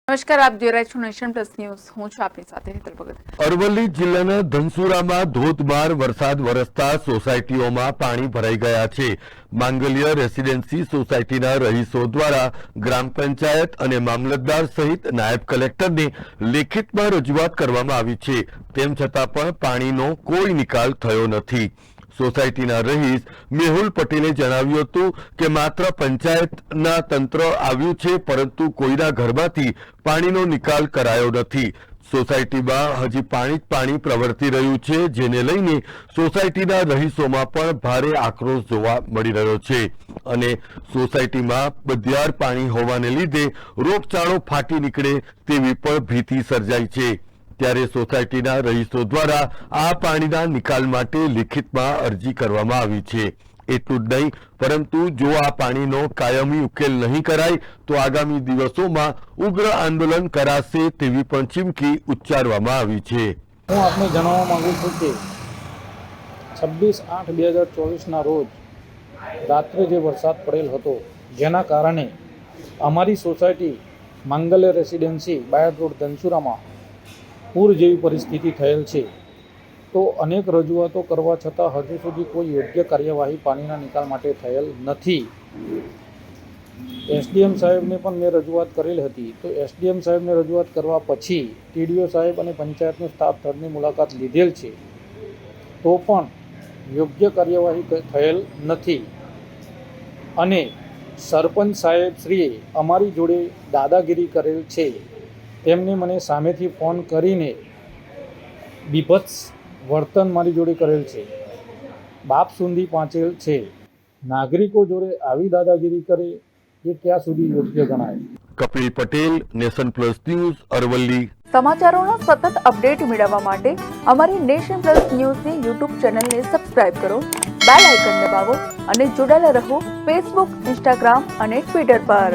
નમસ્કાર, આપ જોઈ રહ્યા છો નેશન પ્લસ ન્યૂઝ. હું છું આપની સાથે હેતલ ભગત. અરવલ્લી જિલ્લાના ધનસુરામાં ધોધમાર વરસાદ વરસતા સોસાયટીઓમાં પાણી ભરાઈ ગયા છે. માંગલ્ય રેસીડેન્સી સોસાયટીના રહીશો દ્વારા ગ્રામ પંચાયત અને મામલતદાર સહિત નાયબ કલેક્ટરને લેખિતમાં રજૂઆત કરવામાં આવી છે. તેમ છતાં પણ પાણીનો કોઈ નિકાલ થયો નથી. સોસાયટીના રહીશ મેહુલ પટેલે જણાવ્યું હતું કે માત્ર પંચાયતના તંત્ર આવ્યું છે, પરંતુ કોઈના ઘરમાંથી પાણીનો નિકાલ કરાયો નથી. સોસાયટીમાં હજી પાણી પ્રવર્તી રહ્યું છે, જેને લઈને સોસાયટીના રહીશોમાં પણ ભારે આક્રોશ જોવા મળી રહ્યો છે અને સોસાયટીમાં બધિયાર પાણી હોવાને લીધે રોગચાળો ફાટી નીકળે તેવી પણ ભીતિ સર્જાઈ છે. ત્યારે સોસાયટીના રહીશો દ્વારા આ પાણીના નિકાલ માટે લિખિતમાં અરજી કરવામાં આવી છે. એટલું જ નહીં, પરંતુ જો આ પાણીનો કાયમી ઉકેલ નહીં કરાય તો આગામી દિવસોમાં ઉગ્ર આંદોલન કરાશે તેવી પણ ચીમકી ઉચ્ચારવામાં આવી છે. હું આપને જણાવવા માંગુ છું કે 26/8/2024ના રોજ રાત્રે જે વરસાદ પડેલ હતો, જેના કારણે અમારી સોસાયટી માંગલ્ય રેસીડેન્સી બાયડ રોડ ધનસુરામાં પૂર જેવી પરિસ્થિતિ થયેલ છે. તો અનેક રજૂઆતો કરવા છતાં હજુ સુધી કોઈ યોગ્ય કાર્યવાહી પાણીના નિકાલ માટે થયેલ નથી. એસડીએમ સાહેબને પણ મેં રજૂઆત કરેલ હતી. તો એસડીએમ સાહેબને રજૂઆત કરવા પછી ટીડીઓ સાહેબ અને પંચાયતનો સ્ટાફ સ્થળની મુલાકાત લીધેલ છે, તો પણ યોગ્ય કાર્યવાહી થયેલ નથી. અને સરપંચ સાહેબ શ્રીએ અમારી જોડે દાદાગીરી કરેલ છે. તેમને મને સામેથી ફોન કરીને બીભત્સ વર્તન મારી જોડે કરેલ છે, બાપ સુધી પહોંચેલ છે. નાગરિકો જોડે આવી દાદાગીરી કરે એ ક્યાં સુધી યોગ્ય ગણાય? Kapil Patel, nation plus news, Aravalli. સમાચારોનો સતત અપડેટ મેળવવા માટે અમારી નેશન પ્લસ ન્યૂઝની યુટ્યુબ ચેનલને સબસ્ક્રાઇબ કરો, બેલ આઇકન દબાવો અને જોડાયેલા રહો ફેસબુક, ઇન્સ્ટાગ્રામ અને ટ્વિટર પર.